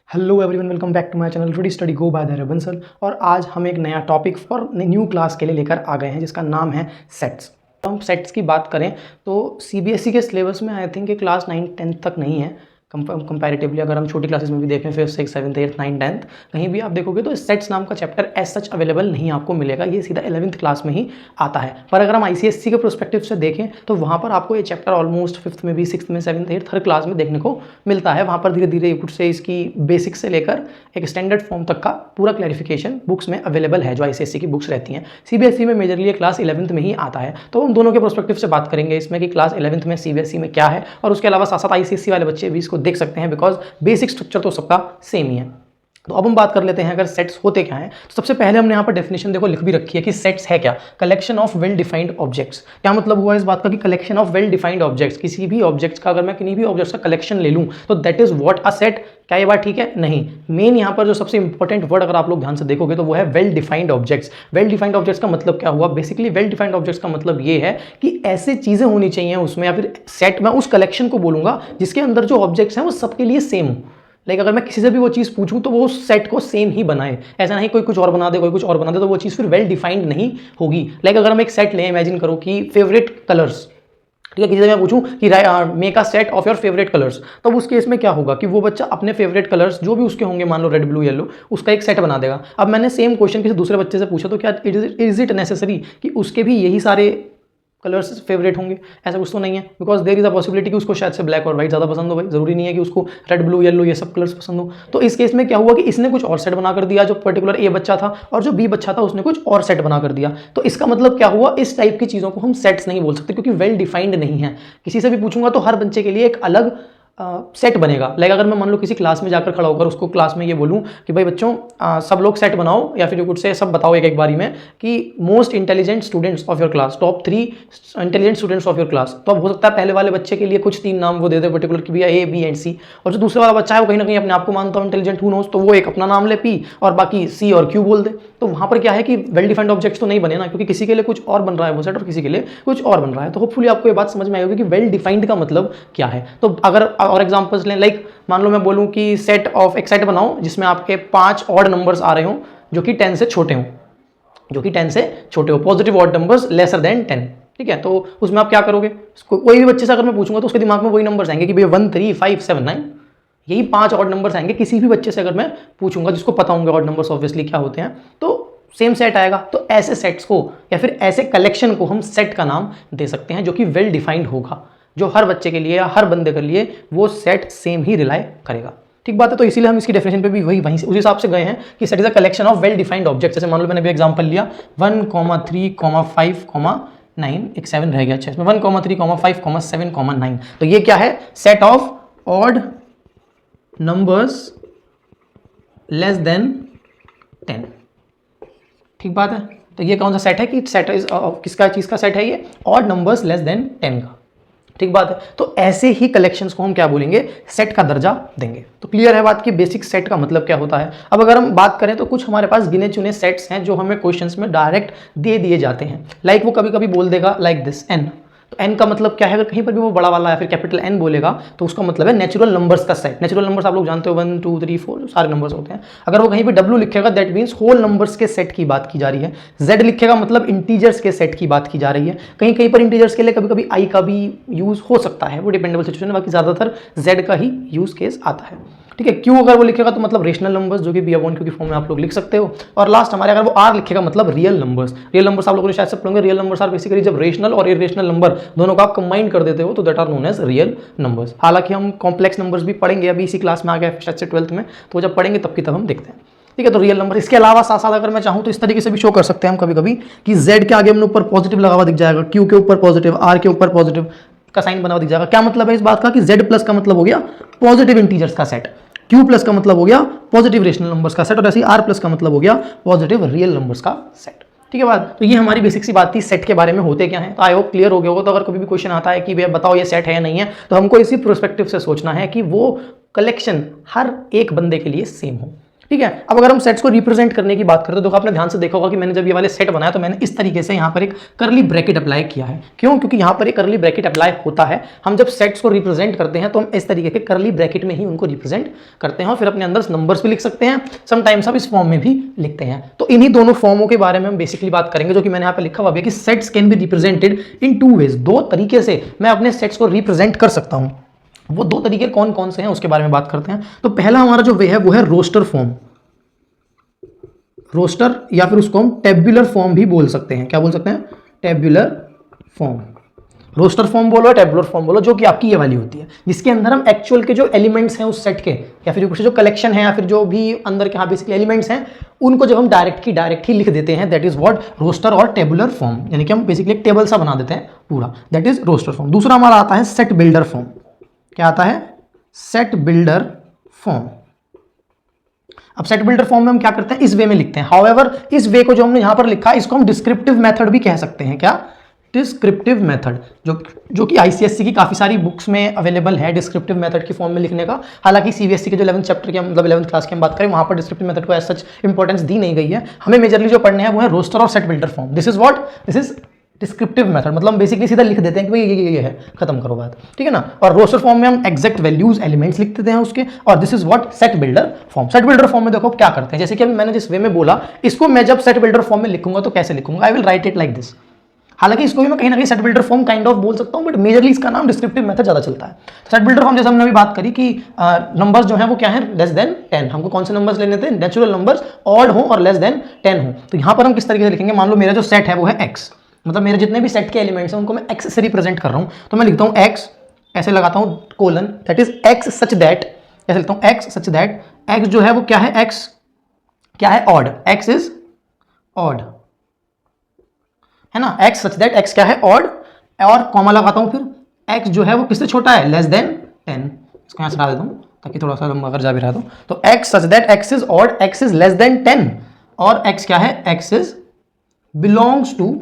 Hello everyone, welcome back to my channel today study go by the Bansal. और आज हम एक नया टॉपिक फॉर न्यू क्लास के लिए लेकर आ गए हैं जिसका नाम है सेट्स। तो हम सेट्स की बात करें तो सीबीएसई के सिलेबस में आई थिंक क्लास 9-10 तक नहीं है। कंपैरेटिवली अगर हम छोटी क्लासेस में भी देखें 5th 6th 7th 8th 9th 10th कहीं भी आप देखोगे तो सेट्स नाम का चैप्टर एज सच अवेलेबल नहीं आपको मिलेगा, ये सीधा 11th क्लास में ही आता है। पर अगर हम आईसीएससी के प्रोस्पेक्टिव से देखें तो वहाँ पर आपको ये चैप्टर ऑलमोस्ट 5th में भी 6th में 7th 8th हर क्लास में देखने को मिलता है। वहाँ पर धीरे धीरे कुछ से इसकी बेसिक से लेकर एक स्टैंडर्ड फॉर्म तक का पूरा क्लैरिफिकेशन बुक्स में अवेलेबल है जो आईसीएससी की बुक्स रहती हैं। सीबीएसई में मेजरली क्लास 11th में ही आता है। तो हम दोनों के प्रोस्पेक्टिव से बात करेंगे इसमें कि क्लास 11th में सीबीएसई में क्या है, और उसके अलावा साथ साथ आईसीएससी वाले बच्चे भी इसको देख सकते हैं बिकॉज बेसिक स्ट्रक्चर तो सबका सेम ही है। तो अब हम बात कर लेते हैं अगर सेट्स होते क्या हैं। तो सबसे पहले हमने यहाँ पर डेफिनेशन देखो लिख भी रखी है कि सेट्स है क्या, collection of well defined objects. क्या मतलब हुआ इस बात का कि collection of well defined objects, किसी भी ऑब्जेक्ट्स का अगर मैं किन्हीं भी ऑब्जेक्ट्स का कलेक्शन ले लूँ तो that is what a set. क्या ये बात ठीक है? नहीं। मेन यहाँ पर जो सबसे इंपॉर्टेंट वर्ड अगर आप लोग ध्यान से देखोगे तो वो है well defined objects. Well defined objects का मतलब क्या हुआ? बेसिकली वेल डिफाइंड ऑब्जेक्ट्स का मतलब ये है कि ऐसी चीजें होनी चाहिए उसमें, या फिर सेट में उस कलेक्शन को बोलूंगा जिसके अंदर जो ऑब्जेक्ट्स हैं वो सबके लिए सेम हो। लाइक अगर मैं किसी से भी वो चीज़ पूछूं तो वो सेट को सेम ही बनाए, ऐसा नहीं कोई कुछ और बना दे कोई कुछ और बना दे, तो वो चीज़ फिर वेल डिफाइंड नहीं होगी। लाइक अगर हम एक सेट लें, इमेजिन करो कि फेवरेट कलर्स, ठीक है, किसी से मैं पूछूं कि make a set of your favourite colours, तब उस केस में क्या होगा कि वो बच्चा अपने फेवरेट कलर्स जो भी उसके होंगे, मान लो रेड ब्लू येलो, उसका एक सेट बना देगा। अब मैंने सेम क्वेश्चन किसी दूसरे बच्चे से पूछा तो क्या इज इट नेसेसरी कि उसके भी यही सारे कलर्स फेवरेट होंगे? ऐसा कुछ तो नहीं है, because there is a possibility कि उसको शायद से ब्लैक और व्हाइट ज़्यादा पसंद हो। भाई जरूरी नहीं है कि उसको रेड ब्लू येलो ये सब कलर्स पसंद हो। तो इस केस में क्या हुआ कि इसने कुछ और सेट बना कर दिया, जो पर्टिकुलर ए बच्चा था, और जो बी बच्चा था उसने कुछ और सेट बना कर दिया। तो इसका मतलब क्या हुआ? इस टाइप की चीज़ों को हम सेट्स नहीं बोल सकते क्योंकि वेल डिफाइंड नहीं है। किसी से भी पूछूंगा तो हर बच्चे के लिए एक अलग सेट बनेगा। लाइक अगर मैं मान लो किसी क्लास में जाकर खड़ा होकर उसको क्लास में ये बोलूं कि भाई बच्चों सब लोग सेट बनाओ, या फिर कुछ से सब बताओ एक एक बारी में कि most intelligent students of your class, top 3 intelligent students of your class, तो अब हो सकता है पहले वाले बच्चे के लिए कुछ 3 नाम वो दे दे पर्टिकुलर कि भैया ए बी एंड सी, और जो दूसरा वाला बच्चा है वो कहीं ना कहीं अपने आप को मानता हूँ इंटेलिजेंट, हूँ नोस, तो वो एक अपना नाम ले पी और बाकी सी और क्यू बोल दे। तो वहाँ पर क्या है कि वेल डिफाइंड ऑब्जेक्ट्स तो नहीं बने ना, क्योंकि किसी के लिए कुछ और बन रहा है वो सेट और किसी के लिए कुछ और बन रहा है। तो होपफुली आपको ये बात समझ में आई होगी कि वेल डिफाइंड का मतलब क्या है। तो अगर और एग्जांपल्स लें, लाइक मान लो मैं बोलूं कि सेट ऑफ एक सेट बनाओ जिसमें आपके 5 ऑड नंबर्स आ रहे हो जो कि 10 से छोटे हो, positive odd numbers lesser than 10, ठीक है। तो उसमें आप क्या करोगे? कोई भी बच्चे से अगर मैं पूछूंगा तो उसके दिमाग में वही नंबर्स आएंगे कि भैया 1 3 5 7 9, यही 5 ऑड नंबर्स आएंगे। किसी भी बच्चे से अगर मैं पूछूंगा जिसको पता होंगे ऑड नंबर्स ऑब्वियसली क्या होते हैं, तो सेम सेट आएगा। तो ऐसे सेट्स को या फिर ऐसे कलेक्शन को हम सेट का नाम दे सकते हैं जो कि वेल डिफाइंड होगा, जो हर बच्चे के लिए या हर बंदे के लिए वो सेट सेम ही रिलाई करेगा। ठीक बात है। तो इसीलिए हम इसकी डेफिनेशन पे भी वहीं उस हिसाब से गए हैं कि set is a collection of well defined objects. जैसे मान लो मैंने भी एग्जांपल लिया 1, 3, 5, 9, एक 7 रह गया। अच्छा, इसमें 1, 3, 5, 7, 9, तो ये क्या है? Set of odd numbers less than 10। ठीक बात है। तो ये कौन सा सेट है कि सेट इज किसका चीज का सेट है? ये ऑड नंबर्स लेस देन 10 का। ठीक बात है। तो ऐसे ही कलेक्शंस को हम क्या बोलेंगे? सेट का दर्जा देंगे। तो क्लियर है बात कि बेसिक सेट का मतलब क्या होता है। अब अगर हम बात करें तो कुछ हमारे पास गिने चुने सेट्स हैं जो हमें क्वेश्चंस में डायरेक्ट दे दिए जाते हैं। लाइक वो कभी कभी बोल देगा लाइक दिस n। तो n का मतलब क्या है? अगर कहीं पर भी वो बड़ा वाला या फिर कैपिटल N बोलेगा तो उसका मतलब है नेचुरल नंबर्स का सेट। नेचुरल नंबर्स आप लोग जानते हो 1 2 3 4 सारे नंबर्स होते हैं। अगर वो कहीं पे W लिखेगा दैट मीन्स होल नंबर्स के सेट की बात की जा रही है। Z लिखेगा मतलब इंटीजर्स के सेट की बात की जा रही है। कहीं कहीं पर इंटीजर्स के लिए कभी कभी I का भी यूज हो सकता है, वो डिपेंडेबल सिचुएशन है, बाकी ज्यादातर Z का ही यूज केस आता है। ठीक है। Q अगर वो लिखेगा तो मतलब रेशनल नंबर्स जो कि बी अपॉन क्यू की फॉर्म में आप लोग लिख सकते हो। और लास्ट हमारे अगर वो R लिखेगा मतलब रियल नंबर्स। रियल नंबर्स आप लोगों ने शायद से पढ़ोगे। रियल नंबर्स आर बेसिकली जब रेशनल और इरेशनल नंबर दोनों का आप कंबाइन कर देते हो तो that are known as real numbers. हालांकि हम कॉम्प्लेक्स नंबर्स भी पढ़ेंगे, अभी इसी क्लास में आ गया शायद से 12th में, तो जब पढ़ेंगे तब की तब हम देखते हैं। ठीक है। तो रियल नंबर। इसके अलावा साथ साथ अगर मैं चाहूँ तो इस तरीके से भी शो कर सकते हैं हम कभी कभी कि Z के आगे हमने ऊपर पॉजिटिव लगा हुआ दिख जाएगा, Q के ऊपर पॉजिटिव, R के ऊपर पॉजिटिव का साइन बना हुआ दिख जाएगा। क्या मतलब है इस बात का कि Z प्लस का मतलब हो गया पॉजिटिव इंटीजर्स का सेट, Q प्लस का मतलब हो गया पॉजिटिव रेशनल नंबर्स का सेट, और ऐसे ही R प्लस का मतलब हो गया पॉजिटिव रियल नंबर्स का सेट। ठीक है बात। तो ये हमारी बेसिक सी बात थी सेट के बारे में होते क्या है। तो आई होप क्लियर हो गया होगा। तो अगर कभी भी क्वेश्चन आता है कि भैया बताओ ये सेट है या नहीं है, तो हमको इसी प्रोस्पेक्टिव से सोचना है कि वो कलेक्शन हर एक बंदे के लिए सेम हो। ठीक है। अब अगर हम सेट्स को रिप्रेजेंट करने की बात करें तो देखो आपने ध्यान से देखा होगा कि मैंने जब ये वाले सेट बनाया तो मैंने इस तरीके से यहाँ पर एक करली ब्रैकेट अप्लाई किया है। क्यों? क्योंकि यहाँ पर एक करली ब्रैकेट अप्लाई होता है। हम जब सेट्स को रिप्रेजेंट करते हैं तो हम इस तरीके के करली ब्रैकेट में ही उनको रिप्रेजेंट करते हैं और फिर अपने अंदर नंबर्स भी लिख सकते हैं, समटाइम्स आप इस फॉर्म में भी लिखते हैं। तो इन्हीं दोनों फॉर्मों के बारे में हम बेसिकली बात करेंगे, जो कि मैंने यहाँ पे लिखा हुआ है कि sets can be represented in two ways. दो तरीके से मैं अपने सेट्स को रिप्रेजेंट कर सकता हूँ। वो दो तरीके कौन कौन से हैं उसके बारे में बात करते हैं। तो पहला हमारा जो वे है वो है रोस्टर फॉर्म। रोस्टर या फिर उसको हम टेबुलर फॉर्म भी बोल सकते हैं। क्या बोल सकते हैं? Tabular form. रोस्टर फॉर्म बोलो, टेबुलर फॉर्म बोलो, जो कि आपकी ये वाली होती है, जिसके अंदर हम एक्चुअल के जो एलिमेंट्स हैं उस सेट के या फिर जो कलेक्शन है या फिर जो भी अंदर के बेसिकली एलिमेंट्स हैं उनको जब हम डायरेक्ट ही लिख देते हैं, दैट इज व्हाट रोस्टर और टेबुलर फॉर्म। यानी कि हम बेसिकली एक टेबल सा बना देते हैं पूरा, दैट इज रोस्टर फॉर्म। दूसरा हमारा आता है सेट बिल्डर फॉर्म। क्या आता है? Set builder form. अब सेट बिल्डर फॉर्म में हम क्या करते हैं? इस वे में लिखते हैं। हाउएवर इस वे को जो हमने यहां पर लिखा है इसको हम डिस्क्रिप्टिव मेथड भी कह सकते हैं। क्या? डिस्क्रिप्टिव मेथड, जो कि आईसीएससी की काफी सारी बुक्स में अवेलेबल है डिस्क्रिप्टिव मेथड की फॉर्म में लिखने का। हालांकि सीबीएसई के जो 11th चैप्टर के मतलब 11th क्लास की हम बात करें वहां पर डिस्क्रिप्टिव मेथड को एज सच इंपॉर्टेंस दी नहीं गई है। हमें मेजरली जो पढ़ने हैं वो है रोस्टर और set builder form. This is what? This is descriptive method. मतलब हम बेसिकली सीधा लिख देते हैं कि भाई ये है, खत्म करो बात, ठीक है ना। और रोस्टर फॉर्म में हम एग्जैक्ट वैल्यूज एलिमेंट्स लिख देते हैं उसके। और this is what? Set builder form. Set builder form में देखो क्या करते हैं, जैसे कि अभी मैंने जिस वे में बोला इसको मैं जब सेट बिल्डर फॉर्म में लिखूंगा तो कैसे लिखूंगा? I will write it like this. हालांकि इसको भी मैं कहीं ना कहीं set builder form kind of बोल सकता हूं, बट मेजरली इसका नाम डिस्क्रिप्टिव मेथड ज्यादा चलता है। सेट बिल्डर फॉर्म जैसे हमने अभी बात करी कि नंबर्स जो है वो क्या है? Less than 10। हमको कौन से नंबर्स लेने थे? नेचुरल नंबर्स, ऑड हो और लेस देन 10 हो। तो यहां पर हम किस तरीके से लिखेंगे? मान लो मेरा जो सेट है वो है एक्स, मतलब मेरे जितने भी सेट के एलिमेंट्स हैं उनको मैं एक्स से रिप्रेजेंट कर रहा हूं। तो मैं लिखता हूं एक्स, ऐसे लगाता हूं colon, that is x such that, ऐसे लिखता हूं एक्स सच दैट एक्स जो है वो क्या है? एक्स क्या है? ऑड। एक्स इज ऑड, है ना। एक्स सच दैट एक्स क्या है? ऑड। और कॉमा लगाता हूं फिर एक्स जो है वो किससे छोटा है? Less than 10। इसको यहां से हटा देता हूं ताकि थोड़ा सा लंबा अगर जा भी रहा तो x such that x is odd, x is less than 10 और एक्स क्या है? एक्स इज बिलोंग्स टू,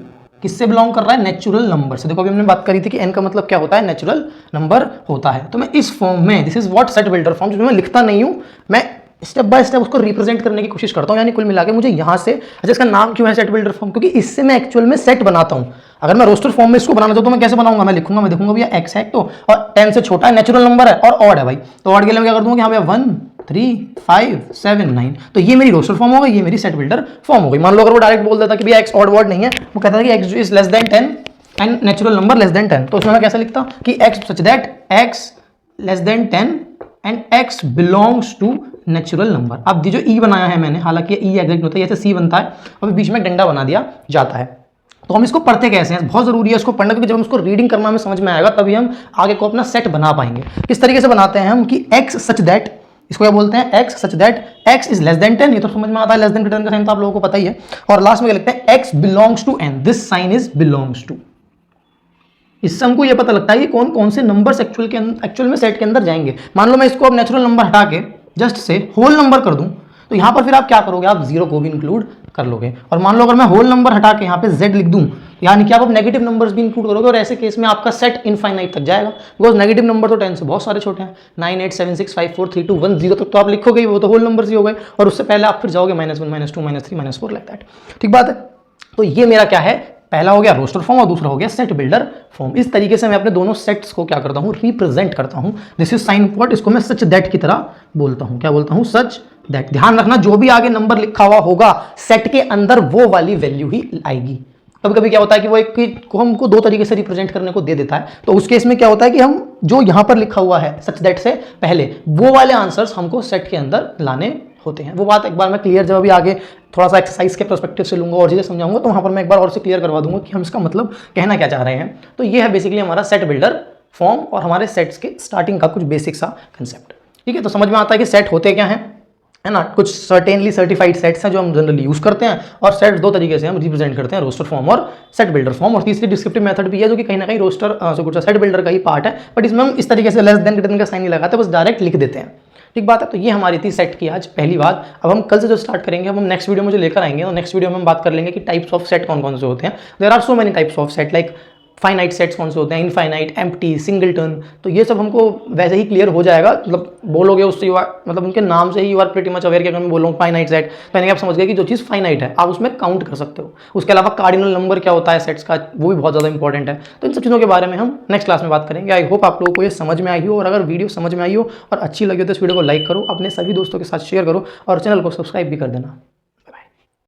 किससे बिलोंग कर रहा है? नेचुरल नंबर से। देखो अभी हमने बात करी थी कि n का मतलब क्या होता है? नेचुरल नंबर होता है। तो मैं इस फॉर्म में, this is what set builder form, जो मैं लिखता नहीं हूं, मैं स्टेप बाय स्टेप उसको रिप्रेजेंट करने की कोशिश करता हूं। यानी कुल मिला के मुझे यहां से, अच्छा इसका नाम क्यों है सेट बिल्डर फॉर्म? क्योंकि इससे मैं एक्चुअल में सेट बनाता हूं। अगर मैं रोस्टर फॉर्म में इसको बनाना चाहूं तो मैं कैसे बनाऊंगा? मैं लिखूंगा, मैं देखूंगा भैया एक्स है तो, और 10 से छोटा है, नेचुरल नंबर है और ऑड है भाई, तो ऑड के लिए मैं क्या कर दूंगा कि हाँ भैया 1 3 5 7 9। तो ये मेरी रोस्टर फॉर्म हो गई, ये मेरी सेट बिल्डर फॉर्म हो गई। मान लो अगर वो डायरेक्ट बोल देता कि भैया एक्स ऑड वर्ड नहीं है, वो कहता था कि x is less than 10 and natural number less than 10, तो उसमें मैं कैसे लिखता कि x such that x less than 10 and x belongs to natural number. अब ये जो ई बनाया है मैंने, हालांकि ई एग्जैक्ट होता है, ऐसे सी बनता है और बीच में डंडा बना दिया जाता है। तो हम इसको पढ़ते कैसे हैं? बहुत जरूरी है इसको पढ़ना, क्योंकि जब हम इसको रीडिंग करना हमें समझ में आएगा तभी हम आगे को अपना सेट बना पाएंगे। किस तरीके से बनाते हैं हम कि एक्स सच दैट, इसको क्या बोलते हैं? X such that x is less than 10, ये तो समझ में आता है, लेस देन 10 का साइन तो आप लोगों को पता ही है। और लास्ट में क्या लिखते हैं? X belongs to N, this sign is belongs to. इससे हमको ये पता लगता है कि कौन कौन से नंबर्स एक्चुअल में सेट के अंदर जाएंगे। मान लो मैं इसको अब नेचुरल नंबर हटा के जस्ट से होल नंबर कर दूं, तो यहां पर फिर आप क्या करोगे? आप जीरो को भी इंक्लूड कर लोगे। और मान लो अगर मैं होल नंबर हटा के यहाँ पे z लिख दूं, यानी कि आप अब नेगेटिव नंबर्स भी इंक्लूड करोगे, और ऐसे केस में आपका सेट इनफाइनाइट तक जाएगा, बिकॉज नेगेटिव नंबर तो 10 से बहुत सारे छोटे हैं। 9 8 7 6 5 4 3 2 1 0 तक तो आप लिखोगे, वो तो होल नंबर्स ही हो गए, और उससे पहले आप फिर जाओगे -1 -2 -3 -4 लाइक दैट। ठीक बात है। तो ये मेरा क्या है? पहला हो गया रोस्टर फॉर्म और दूसरा हो गया सेट बिल्डर फॉर्म। इस तरीके से मैं अपने दोनों सेट्स को क्या करता हूं? रिप्रेजेंट करता हूं। दिस इज साइन व्हाट, इसको मैं सच दैट की तरह बोलता हूं। क्या बोलता हूं? Such that. ध्यान रखना जो भी आगे नंबर लिखा हुआ होगा सेट के अंदर वो वाली वैल्यू ही आएगी। कभी कभी क्या होता है कि वो एक को हमको दो तरीके से रिप्रेजेंट करने को दे देता है, तो उस केस में क्या होता है कि हम जो यहां पर लिखा हुआ है सच दैट से पहले वो वाले आंसर्स हमको सेट के अंदर लाने होते हैं। वो बात एक बार मैं क्लियर जब अभी आगे थोड़ा सा एक्सरसाइज के पर्सपेक्टिव से लूंगा और चीजें समझाऊंगा, तो वहां पर मैं एक बार और से क्लियर करवा दूंगा कि हम इसका मतलब कहना क्या चाह रहे हैं। तो ये है बेसिकली हमारा सेट बिल्डर फॉर्म और हमारे सेट्स के स्टार्टिंग का कुछ बेसिक सा कंसेप्ट। ठीक है, तो समझ में आता है कि सेट होते क्या है ना। कुछ सर्टेनली सर्टिफाइड सेट्स हैं जो हम जनरली यूज करते हैं, और सेट्स दो तरीके से हम रिप्रेजेंट करते हैं, रोस्टर फॉर्म और सेट बिल्डर फॉर्म। और तीसरी डिस्क्रिप्टिव मेथड भी है जो कि कहीं ना कहीं रोस्टर सेट बिल्डर का ही पार्ट है, बट इसमें हम इस तरीके से लेस देन ग्रेटर देन का साइन नहीं लगाते, बस डायरेक्ट लिख देते हैं। ठीक बात है। तो ये हमारी थी सेट की आज पहली बात। अब हम कल से जो स्टार्ट करेंगे, अब हम नेक्स्ट वीडियो में जो लेकर आएंगे, तो नेक्स्ट वीडियो में हम बात कर लेंगे कि टाइप्स ऑफ सेट कौन कौन से होते हैं। There are so many types of set, like finite sets कौन से होते हैं, इनफाइनाइट, एम्प्टी, सिंगलटन, तो ये सब हमको वैसे ही क्लियर हो जाएगा, मतलब बोलोगे उससे मतलब उनके नाम से ही you are pretty much aware कि अगर मैं बोल रहा हूँ फाइनाइट सेट तो यानी आप समझ गए कि जो चीज़ फाइनाइट है आप उसमें काउंट कर सकते हो। उसके अलावा कार्डिनल नंबर क्या होता है सेट्स का, वो भी बहुत ज़्यादा इंपॉर्टेंट है। तो इन सब चीज़ों के बारे में हम नेक्स्ट क्लास में बात करेंगे। आई होप आप लोगों को ये समझ में आई हो, और अगर वीडियो समझ में आई हो और अच्छी लगी हो तो इस वीडियो को लाइक करो, अपने सभी दोस्तों के साथ शेयर करो और चैनल को सब्सक्राइब भी कर देना।